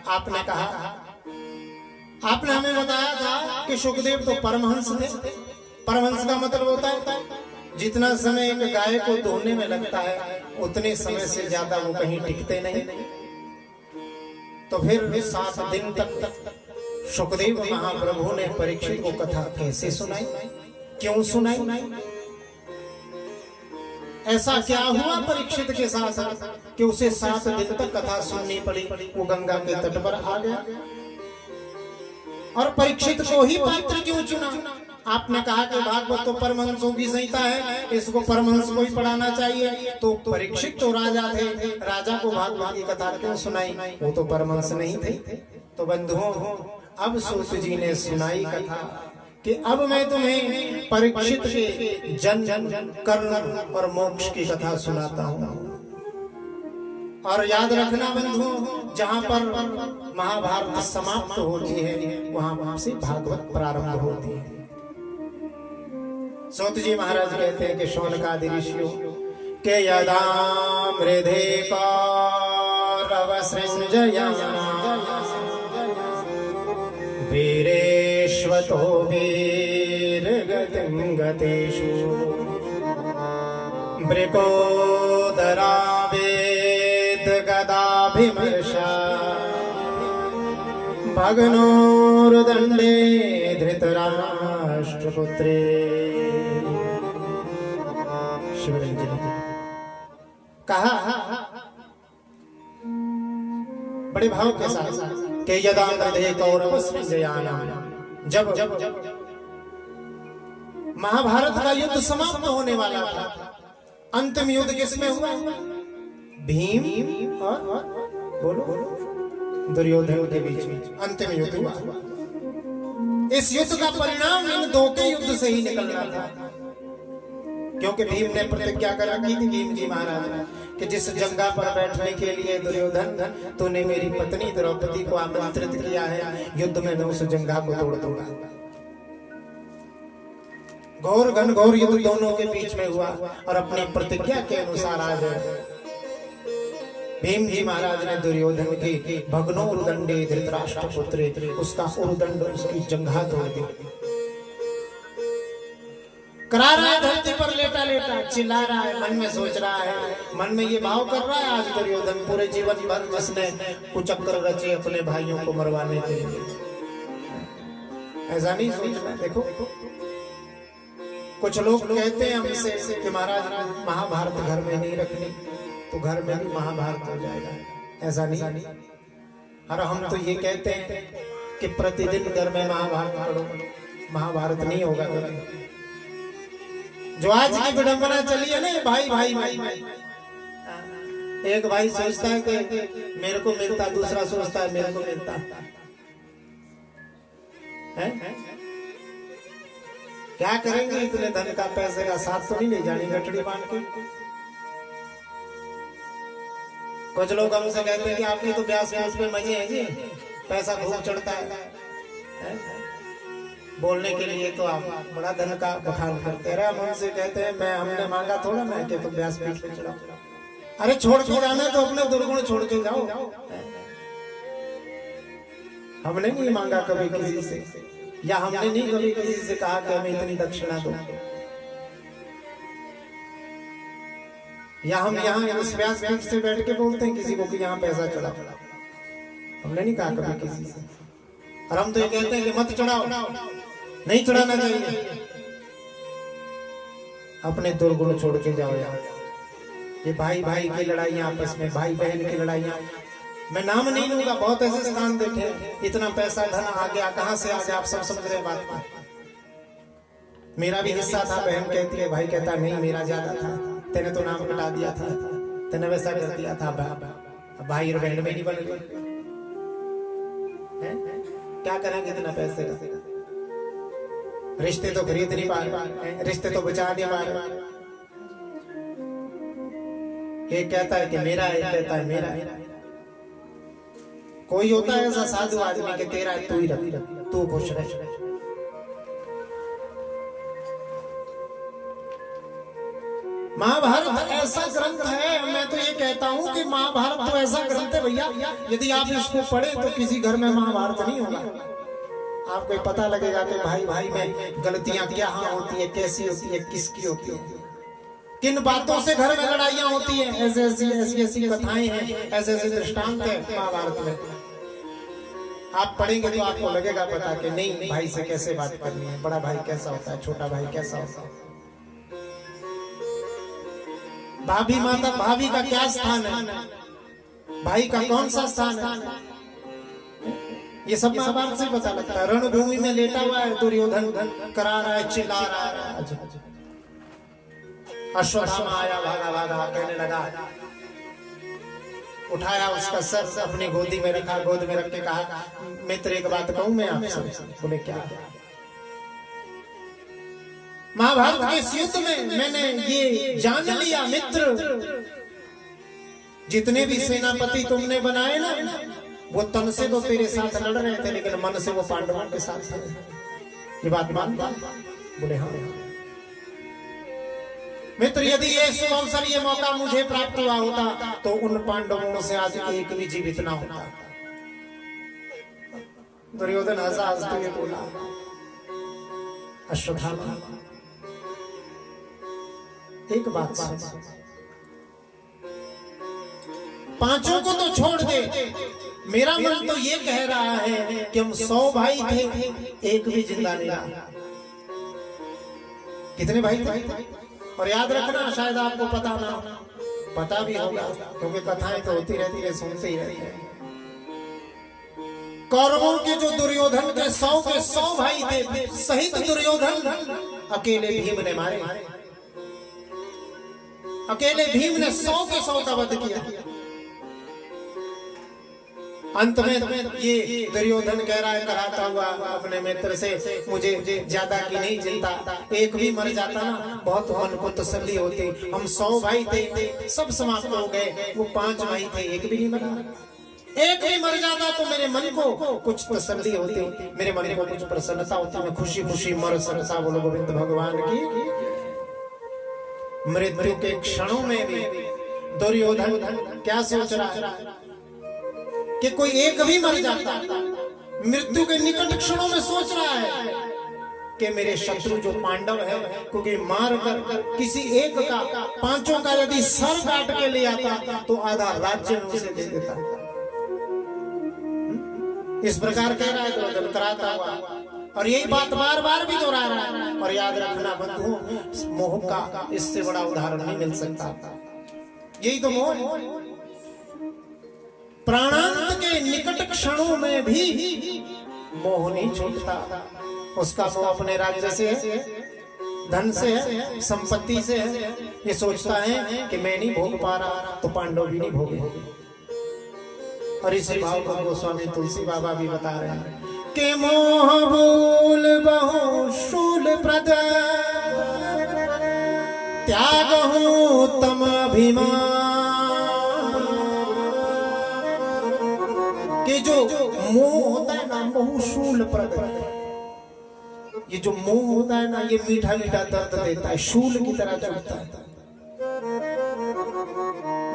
आपने कहा, आपने हमें बताया था कि सुखदेव तो परमहंस थे। परमहंस का मतलब होता है जितना समय एक गाय को धोने में लगता है उतने समय से ज्यादा वो कहीं टिकते नहीं। तो फिर 7 दिन तक सुखदेव महाप्रभु ने परीक्षित को कथा कैसे सुनाई, क्यों सुनाई, ऐसा क्या हुआ परीक्षित के साथ कि उसे 7 दिन तक कथा सुननी पड़ी। वो गंगा के तट पर आ गया और परीक्षित को ही पात्र क्यों चुना। आपने कहा कि भागवत तो परमहंसों की संहिता है, इसको परमहंस को ही पढ़ाना चाहिए। तो परीक्षित तो राजा थे, राजा को भागवत की कथा क्यों सुनाई, वो तो परमहंस नहीं थे। तो बंधुओं, अब सूत जी ने सुनाई कथा कि अब मैं तुम्हें परीक्षित के जन्म, कर्म और मोक्ष की कथा सुनाता हूँ। और याद रखना बंधुओं, जहाँ पर महाभारत समाप्त होती है वहां से भागवत प्रारंभ होती है। सूत जी महाराज कहते हैं कि शौनकादि ऋषियों के यदा मृधे कौरवसृञ्जयाना वीरेश्वतो वीरगतिं गतेषु मृकोदरा वेद गदाभिमर्शा भग्नोर्दण्डे धृतराष्ट्रपुत्रे। शिवरंजन कहा बड़े भाव के साथ कि यदा मृधे कौरवसृञ्जयाना, जब महाभारत का युद्ध समाप्त होने वाला था, अंतिम युद्ध किसमें हुआ, भीम और बोलो दुर्योधन के बीच में अंतिम युद्ध हुआ। इस युद्ध का परिणाम इन दो के युद्ध से ही निकलना था, क्योंकि भीम ने प्रतिज्ञा कर रखी थी, भीम जी महाराज ने, कि जिस जंगा पर बैठने के लिए दुर्योधन तूने मेरी पत्नी द्रौपदी को आमंत्रित किया है, युद्ध में मैं उस जंगा को तोड़ दूंगा। घोर घनघोर युद्ध दोनों के बीच में हुआ और अपनी प्रतिज्ञा के अनुसार आज भीम जी महाराज ने दुर्योधन के भग्नो उरुदंडे धृतराष्ट्रपुत्रे, उसका उरुदंड, उसकी जंघा तोड़ दी। करा रहा है धरती पर लेटा लेटा, चिल्ला रहा है, मन में सोच रहा है, मन में ये भाव कर रहा है आज दुर्योधन पूरे जीवन भर जिसने कुचक्र रचे अपने भाइयों को मरवाने के लिए, ऐसा नहीं सोचना। देखो कुछ लोग कहते हैं हमसे कि महाराज महाभारत घर में नहीं रखनी, तो घर में भी महाभारत हो जाएगा, ऐसा नहीं। और हम तो ये कहते हैं कि प्रतिदिन घर में महाभारत पढ़ो, महाभारत नहीं होगा कभी। जो आज की विडंबना चली है ना, ये भाई भाई भाई, एक भाई सोचता है कि मेरे को मिलता, दूसरा सोचता है मेरे को मिलता है। क्या करेंगे इतने धन का, पैसे का साथ तो नहीं ले जानी गठड़ी बांध के। कुछ लोग हमसे कहते हैं कि आपकी तो ब्यास ब्यास में मजे हैं जी, पैसा खूब चढ़ता है? बोलने के लिए तो आप बड़ा धन का बखान करते रहे। हम उनसे कहते हैं मैं हमने मांगा थोड़ा ना कि तुम ब्यास पीठ पे चढ़ाओ। अरे छोड़ के जाना तो अपने दुर्गुण छोड़ के जाओ। हमने नहीं मांगा कभी किसी से, या हमने नहीं कभी किसी से कहा कि हमें इतनी दक्षिणा दो, या हम यहाँ इस व्यास पीठ से बैठ के बोलते हैं किसी को कि यहाँ पैसा चढ़ाओ। हमने नहीं कहा कभी किसी से। और हम तो ये कहते हैं कि मत चढ़ाओ, नहीं चढ़ाना चाहिए, अपने दुर्गुण छोड़ के जाओ यार। ये भाई भाई की लड़ाइयाँ, आपस में भाई बहन की लड़ाइयाँ, मैं नाम नहीं लूंगा, बहुत ऐसे स्थान देखे, इतना पैसा धन आ गया, कहाँ से आ गया, आप सब समझ रहे बात को। मेरा भी हिस्सा था, बहन कहती है, भाई कहता नहीं मेरा ज्यादा था, तेने तो नाम कटा दिया था, तेने वैसा कर दिया था। भाई और बहन में नहीं बन गए, क्या करेंगे इतना पैसे का? रिश्ते तो खरीद नहीं पा रहे, रिश्ते तो बचा नहीं पा रहे। एक कहता है कि मेरा है, एक कहता है मेरा है। कोई होता है ऐसा साधु आदमी के तेरा है, तू ही रख, तू खुश रह। महाभारत ऐसा ग्रंथ है, मैं तो ये कहता हूँ कि महाभारत तो ऐसा ग्रंथ है भैया, यदि आप इसको पढ़े तो किसी घर में महाभारत नहीं होगा। आपको पता लगेगा कि भाई भाई में गलतियां क्या होती है, कैसी होती है, किसकी होती है, किन बातों से घर में लड़ाइयां होती है। ऐसी कथाएं हैं, ऐसे दृष्टांत है महाभारत में। आप पढ़ेंगे तो आपको लगेगा पता कि नहीं भाई से कैसे बात करनी है, बड़ा भाई कैसा होता है, छोटा भाई कैसा होता है, भाभी माता भाभी का क्या स्थान है, भाई का कौन सा स्थान है, ये सब महाभारत से पता लगता है। रणभूमि में लेटा हुआ है दुर्योधन, करा रहा है, चिल्ला रहा है, अश्वत्थामा आया, भागा भागा कहने लगा, उठाया उसका सर अपनी गोदी में रखा, गोद में रख के कहा, मित्र एक बात कहूं मैं आपसे। बोले क्या? महाभारत के इस युद्ध में मैंने ये जान लिया मित्र, जितने भी सेनापति तुमने बनाए ना, वो तन से तो तेरे साथ लड़ रहे थे, लेकिन मन से वो पांडवों के साथ थे। ये बात मानता? बोले हाँ मित्र, यदि ये शुभ अवसर, ये मौका मुझे प्राप्त हुआ होता तो उन पांडवों से आज एक भी जीवित ना होता। दुर्योधन हंसा, हंसते हुए बोला, अश्वत्थामा एक बात सुन, पांचों को तो छोड़ दे, मेरा मन तो ये कह रहा है कि हम 100 भाई थे, एक भी जिंदा नहीं रहा। कितने भाई थे? और याद रखना, शायद आपको पता ना, पता भी होगा क्योंकि कथाएं तो होती रहती है, सुनते ही रहते हैं। कौरवों के जो दुर्योधन के 100 के 100 भाई थे, सहित दुर्योधन अकेले भीम ने मारे। अकेले भीम ने 100 के 100 का वध किया। अंत में ये दुर्योधन कह रहा है, कराता हुआ अपने मित्र से, मुझे ज्यादा की नहीं चिंता, एक भी मर जाता ना बहुत मन को तसल्ली होती। हम 100 भाई थे, सब समाप्त हो गए, वो 5 भाई थे, एक भी नहीं मरा। एक भी मर जाता तो मेरे मन को कुछ तसल्ली होती, मेरे मन को कुछ प्रसन्नता होती, मैं खुशी खुशी मर सकता। बोलो गोविंद भगवान की। मृत्यु के क्षणों में भी दुर्योधन क्या सोच रहा है कि कोई एक भी मर जाता, मृत्यु के निकट क्षणों में सोच रहा है कि मेरे शत्रु जो पांडव है, क्योंकि मार कर किसी एक का, 5 का यदि सर काट के ले आता तो आधा राज्य में उसे दे देता। इस प्रकार कह रहा है दुर्योधन कराता हुआ, और यही बात बार बार भी दोहरा रहा है। और याद रखना बंधु, मोह का इससे बड़ा उदाहरण नहीं मिल सकता। यही तो मोह, प्राणांत के निकट क्षणों में भी मोह नहीं छूटता। उसका मोह अपने राज्य से है, धन से है, संपत्ति से है। ये सोचता है कि मैं नहीं भोग पा रहा तो पांडव भी नहीं भोगे। और इसी भाव को गोस्वामी तुलसी बाबा भी बता रहे हैं कि मोह भूल बहु शूल प्रद, त्याग हूं तम अभिमान। कि जो मोह होता है ना, मोह शूल प्रद, ये जो मोह होता है ना, ये मीठा मीठा दर्द देता है, शूल की तरह चुभता है,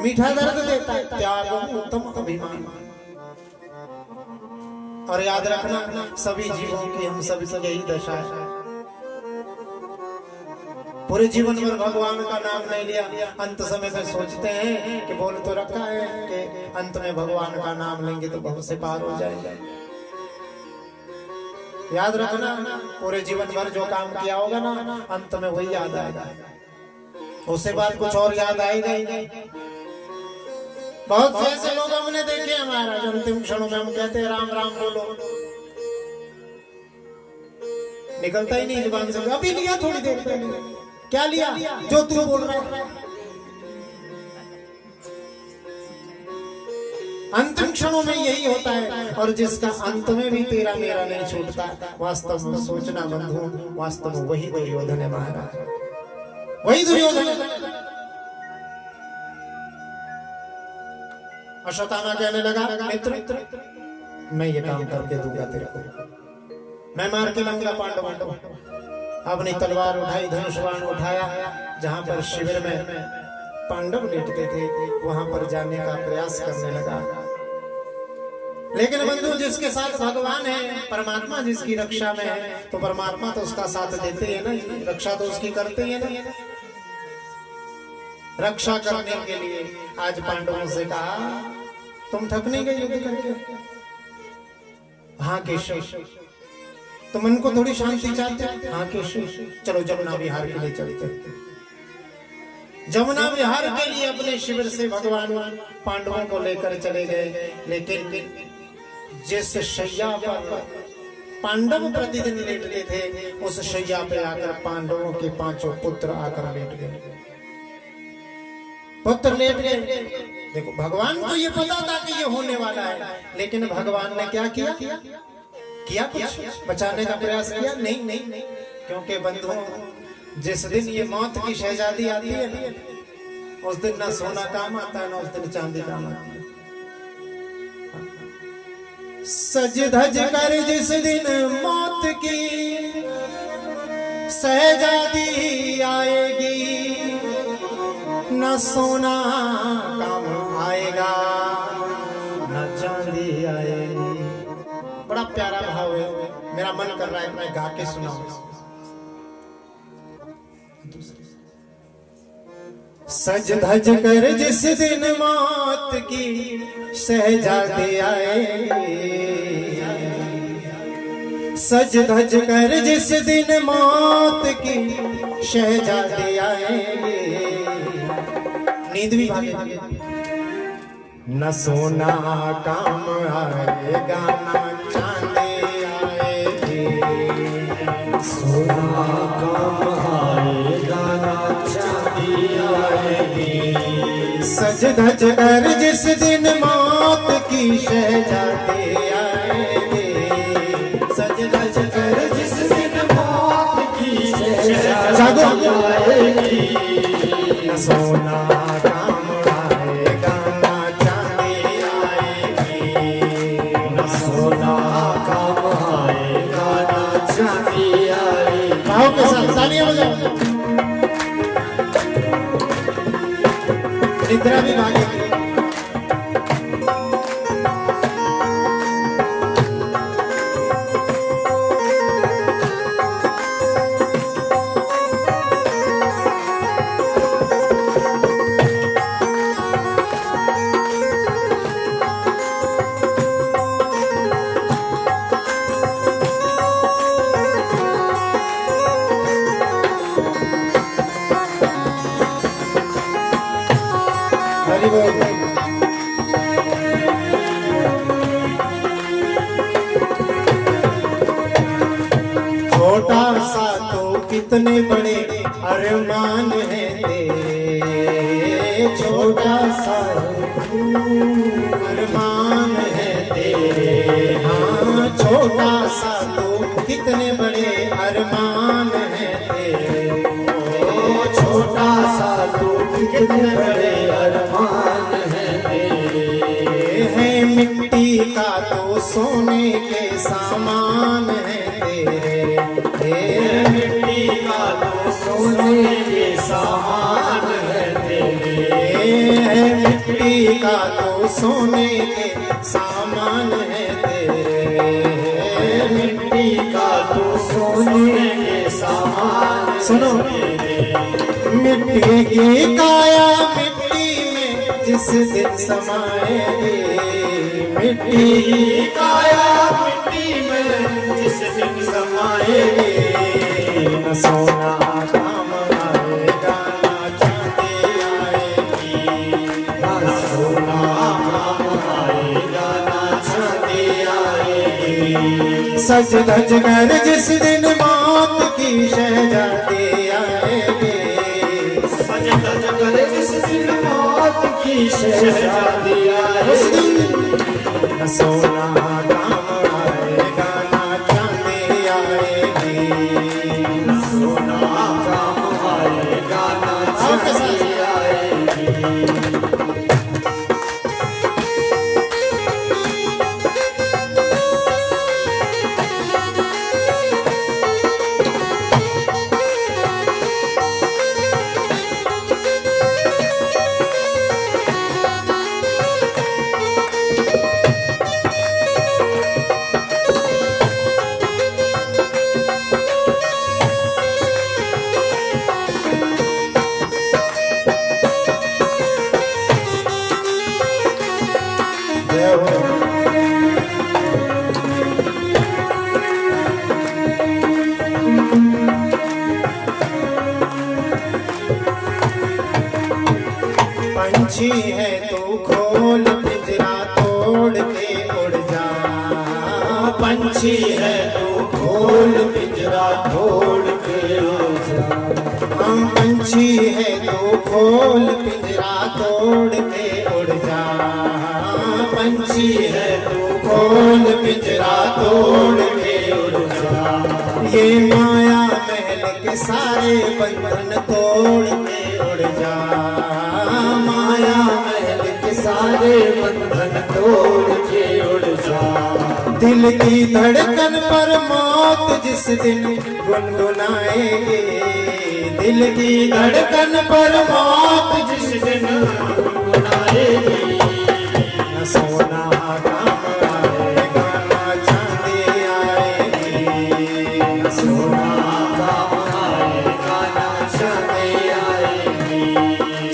मीठा दर्द देता है। त्याग उत्तम अभिमान। और याद रखना, सभी जीवों की, हम सभी की यही दशा है। पूरे जीवन भर भगवान का नाम नहीं लिया, अंत समय में सोचते हैं कि बोल तो रखा है कि अंत में भगवान का नाम लेंगे तो बहुत से पार हो जाएंगे। याद रखना, पूरे जीवन भर जो काम किया होगा ना, अंत में वही याद आएगा, उससे बाद कुछ और याद आएगा ही नहीं। बहुत से ऐसे लोग हमने देखे हमारा, अंतिम क्षणों में हम कहते हैं राम राम बोलो, निकलता ही नहीं जुबान से। अभी लिया थोड़ी देर पहले, क्या लिया जो तू बोल रहा है? अंतिम क्षणों में यही होता है। और जिसका अंत में भी तेरा मेरा नहीं छूटता, वास्तव में सोचना बंधु, वास्तव में वही दुर्योधन है महाराज, वही दुर्योधन है। अश्वत्थामा कहने लगा, मित्र मैं ये काम करके दूंगा तेरे को, मैं मार के लाऊंगा पांडवों को। अपनी तलवार उठाई, धनुष बाण उठाया, जहां पर शिविर में पांडव लेटते थे वहां पर जाने का प्रयास करने लगा। लेकिन बंधु, जिसके साथ भगवान है, परमात्मा जिसकी रक्षा में है, तो परमात्मा तो उसका साथ देते हैं ना, रक्षा तो उसकी करते हैं ना। रक्षा करने के लिए आज पांडवों से कहा, तुम थक नहीं गए युद्ध करके? हाँ केशव। तुम उनको थोड़ी शांति चाहते? हाँ केशव। चलो जमुना विहार के लिए चलते। जमुना विहार के लिए अपने शिविर से भगवान पांडवों को लेकर चले गए। लेकिन जिस शैया पर पांडव प्रतिदिन लेटते थे, उस शैया पे आकर पांडवों के 5 पुत्र आकर लेट गए। पुत्र लेट गए। देखो, भगवान को ये पता था कि ये होने वाला है, लेकिन भगवान ने क्या किया? कुछ बचाने का प्रयास किया? नहीं। क्योंकि बंधुओं, जिस दिन ये मौत की शहजादी आती है ना, उस दिन ना सोना काम आता है, ना उस दिन चांदी काम आती है। सज धज कर जिस दिन मौत की शहजादी आएगी, न सोना काम आएगा, न चांदी आएगी। बड़ा प्यारा भाव है, मेरा मन कर रहा है मैं गा के सुनाऊं। सज धज कर जिस दिन मौत की शहजादी आएगी, सज धज कर जिस दिन मौत की शहजादी आएगी, नींद भी भागेगी, न सोना काम आएगा, न चांदी आएगी, सोना काम आएगा, न चांदी आएगी। सज धज कर जिस दिन मौत की शहजादी आएगी, सज धज कर जिस दिन मौत की शहजादी आएगी, न सोना काम आएगा, न चांदी आएगी, न सोना काम आएगा, न चांदी आएगी। भाव के साथ तालियां बजाओ। निद्रा भी भागेगी। छोटा सा तो कितने बड़े अरमान है तेरे, छोटा सा अरमान है तेरे। हाँ, छोटा सा तो कितने बड़े अरमान है तेरे, छोटा सा तो कितने बड़े अरमान है तेरे। है मिट्टी का तो सोने के सामान है तेरे, मिट्टी का तो सोने के सामान है तेरे, मिट्टी का तो सोने के सामान है तेरे, मिट्टी का तो सोने के सामान। सुनो, मिट्टी की काया मिट्टी में जिस दिन समाएगी, मिट्टी की काया मिट्टी में जिस दिन समाएगी, न सोना काम आएगा, न चांदी आएगी, न सोना काम आएगा, न चांदी आएगी। सज धज कर जिस दिन मौत की शहजादी आएगी, सज धज कर जिस दिन मौत की शहजादी आएगी, न सोना काम आएगा, न चांदी आएगी, न सोना काम आएगा, न चांदी आएगी। पंछी है तो खोल पिंजरा तोड़ के उड़ जा। हाँ पंछी है तो खोल पिंजरा तोड़ के उड़ जा। पंछी है तो खोल पिंजरा तोड़ के उड़ जा। ये माया महल के सारे बंधन तोड़ के उड़ जा। माया महल के सारे बंधन तोड़ के उड़ जा। दिल की धड़कन पर मौत जिस दिन गुनगुनाएगी, दिल की धड़कन पर मौत जिस दिन गुनगुनाएगी, न सोना काम आएगा न चांदी आएगी, न सोना काम आएगा न चांदी आएगी।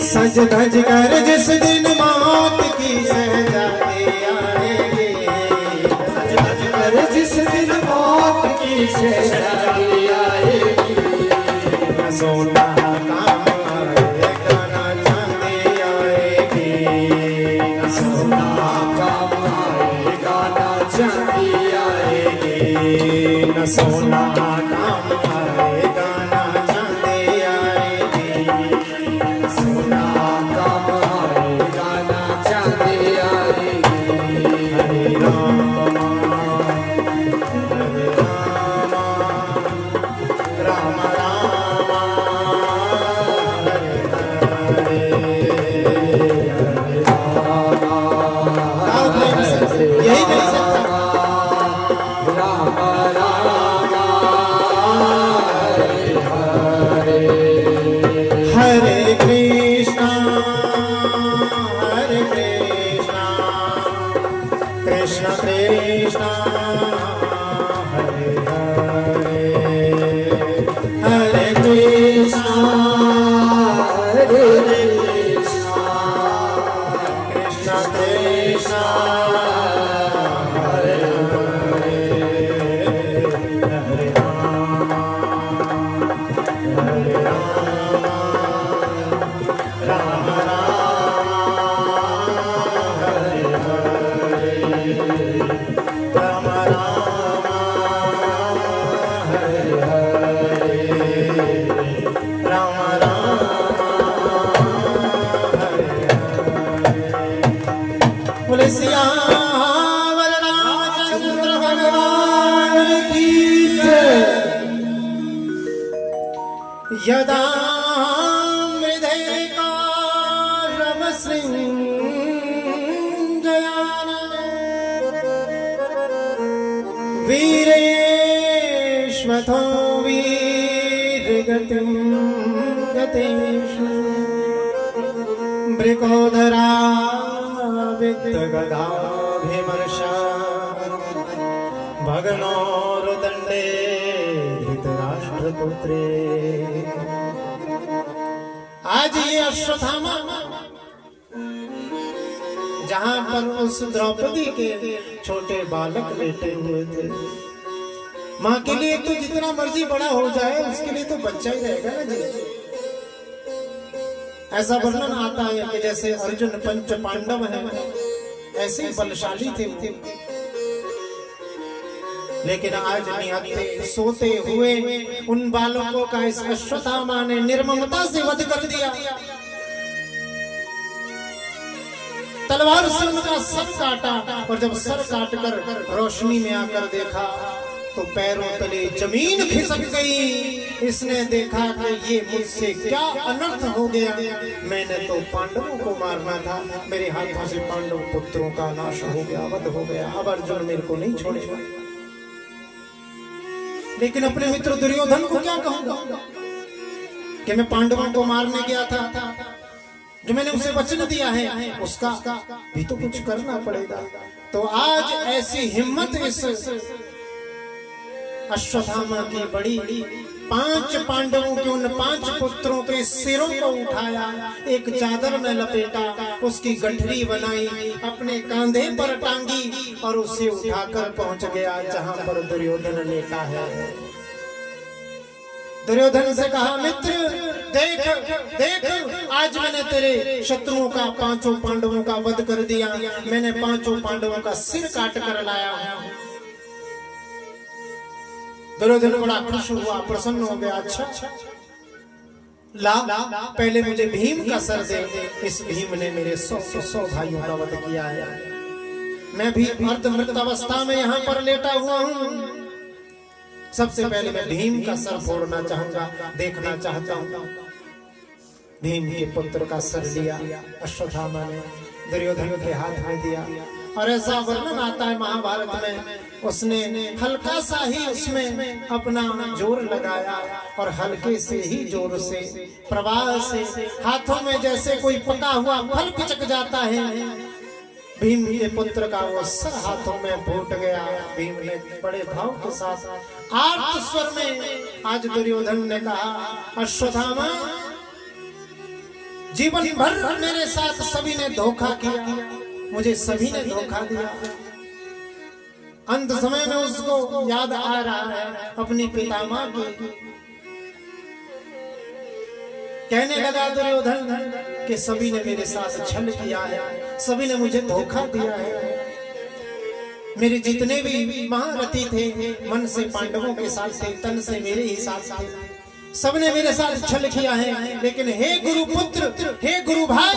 सज धज कर जिस दिन मौत की शहजादी आएगी, सज धज कर जिस दिन मौत की शहजादी आएगी, न सोना काम आएगा न चांदी आएगी, न सोना काम आएगा न चांदी आएगी, न सोना काम आएगा न चांदी आएगी, सोना काम आएगा न चांदी आएगी। हरे राम हरे राम राम राम हरे हरे हरे यही नहीं सकता। राम राम हरे हरे हरे कृष्णा कृष्ण कृष्णा हरे हरे, हरे कृष्णा कृष्ण कृष्णा हरे हरे, हरे राम राम राम हरे हरे, राम राम हरे हरे, राम राम हरे हरे। बोले सियावर रामचंद्र भगवान की जय। यदा मृदे कारव सृंजयान वीरेश्वतो वीरगतिं गतेषु मृगोदरा वित्तगदाभिमर्शा भगनोरुदण्डे धृतराष्ट्रपुत्रे। आज ये अश्वत्थामा जहां पर उस द्रौपदी के छोटे बालक लेटे हुए थे, माँ के लिए तो जितना मर्जी बड़ा हो जाए उसके लिए तो बच्चा ही रहेगा ना जी। ऐसा वर्णन आता है कि जैसे अर्जुन पंच पांडव हैं ऐसे बलशाली थे वो, लेकिन आज निहत्थे सोते हुए उन बालकों का इस अश्वत्थामा ने निर्ममता से वध कर दिया। तलवार से उनका सर काटा, और जब सर काट कर रोशनी में आकर देखा तो पैरों तले जमीन खिसक गई। इसने देखा कि ये मुझसे क्या अनर्थ हो गया। मैंने तो पांडवों को मारना था, मेरे हाथों से पांडव पुत्रों का नाश हो गया, वध हो गया। अब अर्जुन मेरे को नहीं छोड़ेगा। लेकिन अपने मित्र दुर्योधन को क्या कहूंगा कि मैं पांडवों को मारने गया था, जो मैंने उसे वचन दिया है उसका भी तो कुछ करना पड़ेगा। तो आज ऐसी हिम्मत इस अश्वत्थामा की बड़ी, 5 पांडवों के उन 5 पुत्रों के सिरों को उठाया, एक चादर में लपेटा, उसकी गठरी बनाई, अपने कंधे पर टांगी और उसे उठाकर पहुंच गया जहां पर दुर्योधन लेटा है। दुर्योधन से कहा, मित्र देख देख, आज मैंने तेरे शत्रुओं का 5 पांडवों का वध कर दिया। मैंने 5 पांडवों का सिर काट कर लाया हूं। दुर्योधन बड़ा खुश हुआ, प्रसन्न हो गया। अच्छा ला पहले मुझे भीम का सर दे। इस भीम ने मेरे 100 भाइयों का वध किया है। मैं भी अर्धमृत अवस्था में यहाँ पर लेटा हुआ हूँ। सबसे पहले मैं भीम का सर फोड़ना चाहूंगा, देखना चाहता हूँ। भीम के पुत्र का सर लिया अश्वत्थामा ने, दुर्योधन के हाथ में दिया। और ऐसा वर्णन आता है महाभारत में, उसने हल्का सा ही उसमें अपना जोर लगाया और हल्के से ही जोर से प्रवाह से हाथों में जैसे कोई पका हुआ फल पिचक जाता है, भीम के पुत्र का वो सर हाथों में फूट गया। भीम ने बड़े भाव के साथ आर्त स्वर में आज दुर्योधन ने कहा, अश्वत्थामा जीवन भर मेरे साथ सभी ने धोखा किया, मुझे सभी ने धोखा दिया। अंत समय में उसको याद आ रहा है अपनी पितामह की। कहने लगा दुर्योधन कि सभी ने मेरे साथ छल किया है, सभी ने मुझे धोखा दिया है। मेरे जितने भी महारथी थे मन से पांडवों के साथ थे, तन से मेरे ही साथ थे, सबने मेरे साथ छल किया है। लेकिन हे गुरु पुत्र, हे गुरु भाई,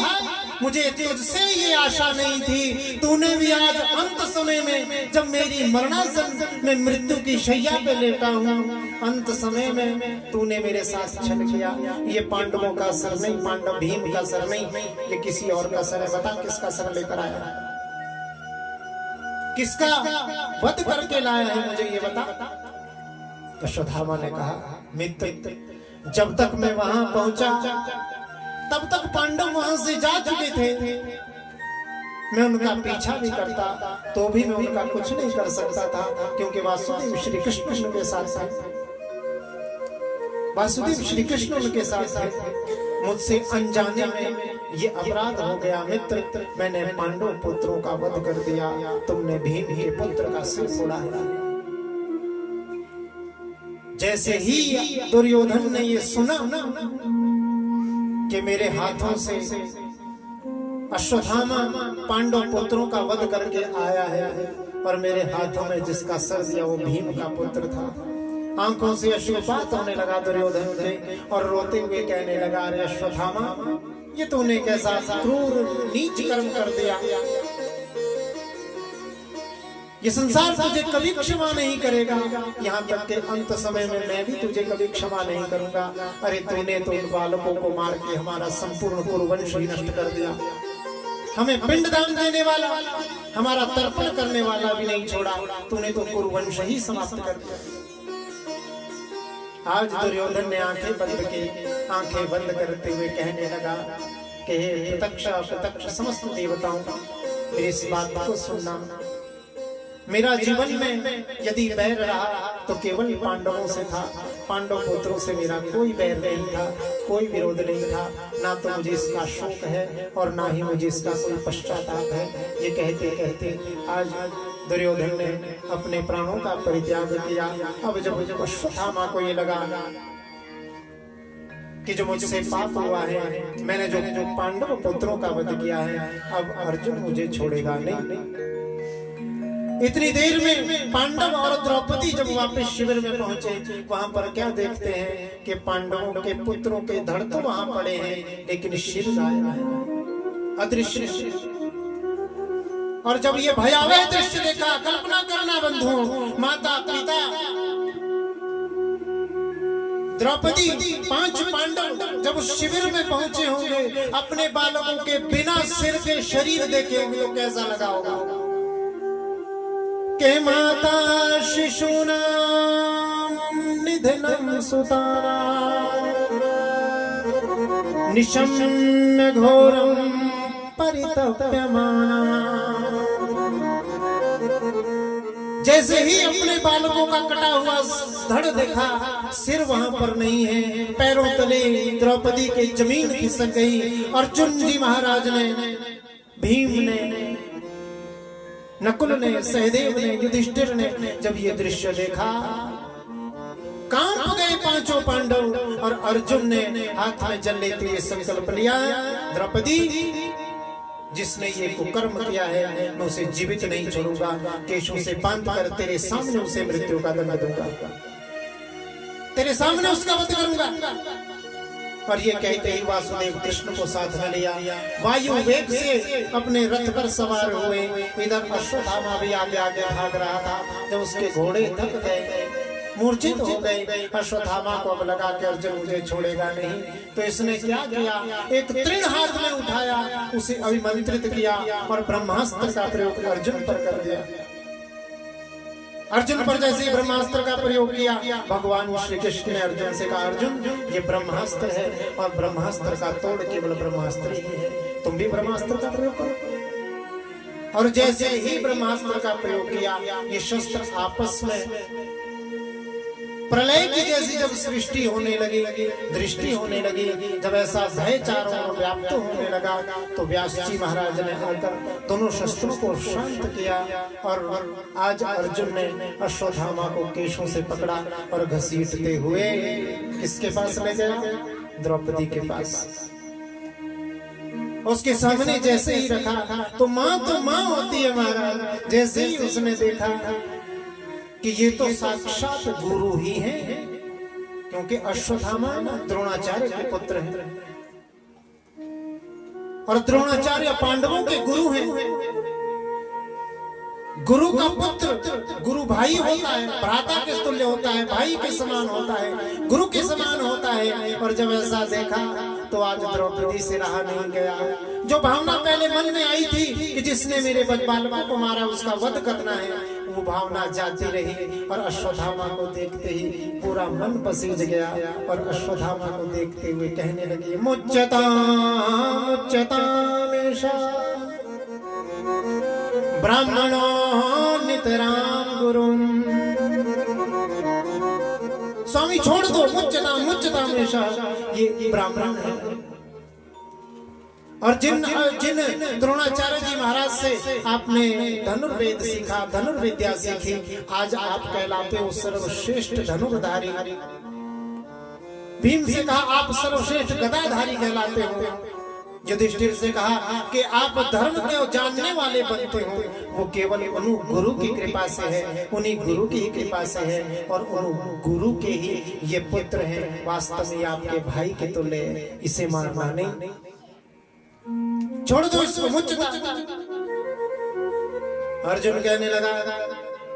मुझे तुझसे ये आशा नहीं थी। तूने भी आज अंत समय में, जब मेरी मरणासन में मृत्यु की शैया पे लेटा हूँ, अंत समय में तूने मेरे साथ छल किया। ये पांडवों का सर नहीं, पांडव भीम का सर नहीं, ये किसी और का सर है। बता किसका सर लेकर आया, किसका वध करके लाया है, मुझे ये बता। अश्वत्थामा ने कहा, मित्र जब तक मैं वहां पहुंचा तब तक पांडव वहां से जा चुके थे। मैं उनका पीछा भी करता तो भी मैं उनका कुछ नहीं कर सकता था, क्योंकि वासुदेव श्री कृष्ण उनके साथ थे। वासुदेव श्री कृष्ण उनके साथ थे। मुझसे अनजाने में ये अपराध हो गया मित्र, मैंने पांडव पुत्रों का वध कर दिया, तुमने भीम के पुत्र का सिर फोड़ा है। जैसे ही दुर्योधन ने ये सुना कि मेरे हाथों से अश्वत्थामा पांडव पुत्रों का वध करके आया है और मेरे हाथों में जिसका सर दिया वो भीम का पुत्र था, आंखों से अश्रुपात होने लगा दुर्योधन के और रोते हुए कहने लगा, अरे अश्वत्थामा, ये तूने कैसा क्रूर नीच कर्म कर दिया। ये संसार तुझे कभी क्षमा नहीं करेगा, यहाँ तक के अंत समय में मैं भी तुझे कभी क्षमा नहीं करूंगा। अरे तूने तो उन बालकों को मार के हमारा संपूर्ण कुरुवंश ही नष्ट कर दिया। हमें पिंडदान देने वाला, हमारा तर्पण करने वाला भी नहीं छोड़ा, तूने तो कुरुवंश ही समाप्त कर दिया। आज दुर्योधन ने आंखें बंद की, आंखें बंद करते हुए कहने लगा कि हे प्रत्यक्ष अप्रत्यक्ष समस्त देवताओं, मेरी इस बात को सुनना। मेरा जीवन में यदि बैर रहा तो केवल पांडवों से था, पांडव पुत्रों से मेरा कोई बैर नहीं था, कोई विरोध नहीं था। ना तो मुझे इसका शोक है और ना ही मुझे इसका कोई पश्चाताप है। ये कहते कहते आज दुर्योधन ने अपने प्राणों का परित्याग किया। अब जब अश्वत्थामा को ये लगा कि जो मुझसे पाप हुआ है, मैंने जो पांडव पुत्रों का वध किया है, अब अर्जुन मुझे छोड़ेगा नहीं। इतनी देर में पांडव और द्रौपदी जब वापस शिविर में पहुंचे, वहां पर क्या देखते हैं कि पांडवों के पुत्रों के धड़ तो वहां पड़े हैं, लेकिन शिर गायब है, अदृश्य। और जब ये भयावह दृश्य देखा, कल्पना करना बंधुओं, माता पिता द्रौपदी 5 पांडव जब उस शिविर में पहुंचे होंगे, अपने बालकों के बिना सिर के शरीर देखे होंगे, तो कैसा लगा होगा के माता शिशूनां निधनं सुतानां निशम्य घोरं परितप्यमाना। जैसे ही अपने बालकों का कटा हुआ धड़ देखा, सिर वहां पर नहीं है, पैरों तले द्रौपदी की जमीन खिसक गई। अर्जुन जी महाराज ने, भीम ने, नकुल ने, सहदेव ने, युधिष्ठिर ने जब ये दृश्य देखा, कांप गए 5 पांडव। और अर्जुन ने हाथ में जल लेते हुए संकल्प लिया, द्रौपदी, जिसने ये कुकर्म किया है मैं उसे जीवित नहीं छोड़ूंगा, केशों से बांध कर तेरे सामने उसे मृत्यु का दंड दूंगा। तेरे सामने उसका वध करूंगा। और ये कहते ही वासुदेव कृष्ण को साथ में लिया, वायु वेग से अपने रथ पर सवार हुए। इधर अश्वत्थामा भी आगे आगे भाग रहा था। जब उसके घोड़े थक गए, मूर्छित हो गए, अश्वत्थामा को अब लगा कि अर्जुन मुझे छोड़ेगा नहीं, तो इसने क्या किया, एक तृण हाथ में उठाया, उसे अभिमंत्रित किया और ब्रह्मास्त्र का प्रयोग अर्जुन पर कर दिया। अर्जुन पर जैसे ही ब्रह्मास्त्र का प्रयोग किया, भगवान श्री कृष्ण ने अर्जुन से कहा, अर्जुन ये ब्रह्मास्त्र है और ब्रह्मास्त्र का तोड़ केवल ब्रह्मास्त्र ही है, तुम भी ब्रह्मास्त्र का प्रयोग करो। और जैसे ही ब्रह्मास्त्र का प्रयोग किया, ये शस्त्र आपस में प्रलय की जैसी जब सृष्टि होने लगी, दृष्टि होने लगी, जब ऐसा भय चारों ओर व्याप्त होने लगा, तो व्यास जी महाराज ने आकर दोनों शस्त्रों को शांत किया। और आज अर्जुन ने अश्वत्थामा को केशों से पकड़ा और घसीटते हुए किसके पास ले गया, द्रौपदी के पास। उसके सामने जैसे ही रखा, तो माँ होती है महाराज। जैसे ही उसने देखा कि ये तो साक्षात गुरु ही हैं, क्योंकि अश्वत्थामा द्रोणाचार्य के पुत्र हैं और द्रोणाचार्य पांडवों के गुरु हैं। गुरु का पुत्र गुरु भाई होता है, भ्राता के तुल्य होता है, भाई के समान होता है, गुरु के समान होता है। और जब ऐसा देखा तो आज द्रौपदी से रहा नहीं गया। जो भावना पहले मन में आई थी कि जिसने मेरे बालकों को मारा उसका वध करना है, वो भावना जाती रही। और अश्वत्थामा को देखते ही पूरा मन पसीज गया और अश्वत्थामा को देखते हुए कहने लगी, मुच्यतामेषा ब्राह्मणो नितराम गुरुम। स्वामी छोड़ दो, मुच्यतामेषा, ये ब्राह्मण है। और जिन द्रोणाचार्य जी महाराज से आपने धनुर्वेद सीखा, धनुर्विद्या सीखी, आज आप कहलाते हो सर्वश्रेष्ठ धनुर्धारी। भीम से कहा आप सर्वश्रेष्ठ गदाधारी कहलाते हो। युधिष्ठिर से कहा कि आप धर्म को जानने वाले बनते हो, वो केवल उन गुरु की कृपा से है, उन्हीं गुरु की ही कृपा से है और उन गुरु के ही ये पुत्र हैं। वास्तव में आपके भाई के तुल्य है, इसे मारना नहीं, छोड़ दो इसको, मुझता। अर्जुन कहने लगा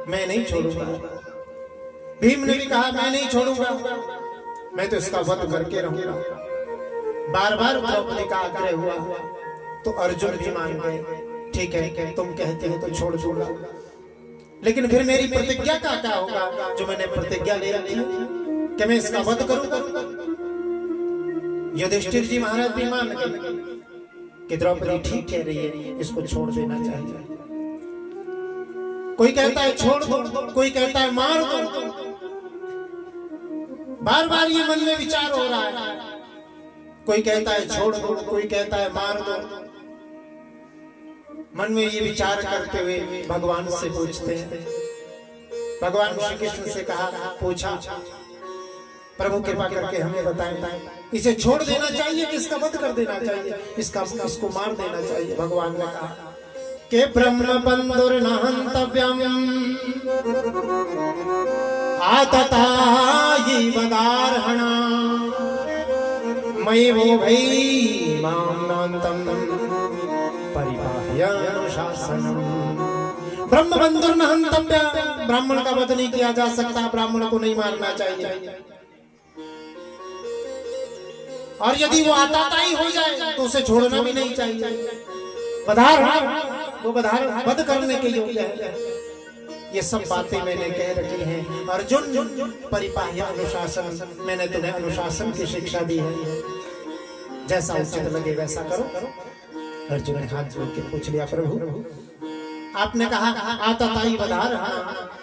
मैं नहीं छोड़ूंगा। भीम ने भी कहा मैं नहीं छोड़ूंगा, मैं तो इसका वध करके रहूंगा। बार बार द्रौपदी का आग्रह हुआ तो अर्जुन भी मान गए, ठीक है तुम कहते हो तो छोड़ दूंगा, लेकिन फिर मेरी प्रतिज्ञा का क्या होगा जो मैंने प्रतिज्ञा ले रखी कि मैं इसका वध करूंगा। युधिष्ठिर जी महाराज भी मान गए कि द्रौपदी ठीक कह रही है, इसको छोड़ देना चाहिए। कोई कहता है छोड़ दो, कोई कहता है मार दो। बार बार ये मन में विचार हो रहा है, कोई कहता है छोड़ दो, कोई कहता है मार दो। मन में ये विचार करते हुए भगवान से पूछते हैं। भगवान श्री कृष्ण से कहा, पूछा प्रभु कृपा करके हमें बताएं, इसे छोड़ देना चाहिए कि इसका वध कर देना चाहिए, इसको मार देना चाहिए। भगवान ने कहा कि ब्रह्म बंधुर न हन्तव्यम् आततायि वदार्हणा मयि वो भई मामनान्तं परिपाह्य अनुशासनम्। ब्रह्म बंधुर न हन्तव्य, ब्राह्मण का वध नहीं किया जा सकता, ब्राह्मण को नहीं मारना चाहिए। और यदि वो आताताई हो जाए तो उसे छोड़ना भी नहीं चाहिए। वो वध करने के योग्य है। ये सब बातें मैंने कह रखी हैं। अर्जुन परिपाह्य अनुशासन, मैंने तुम्हें अनुशासन की शिक्षा दी है, जैसा उचित लगे वैसा करो। अर्जुन ने हाथ जोड़ के पूछ लिया, प्रभु आपने कहा आताताई वधार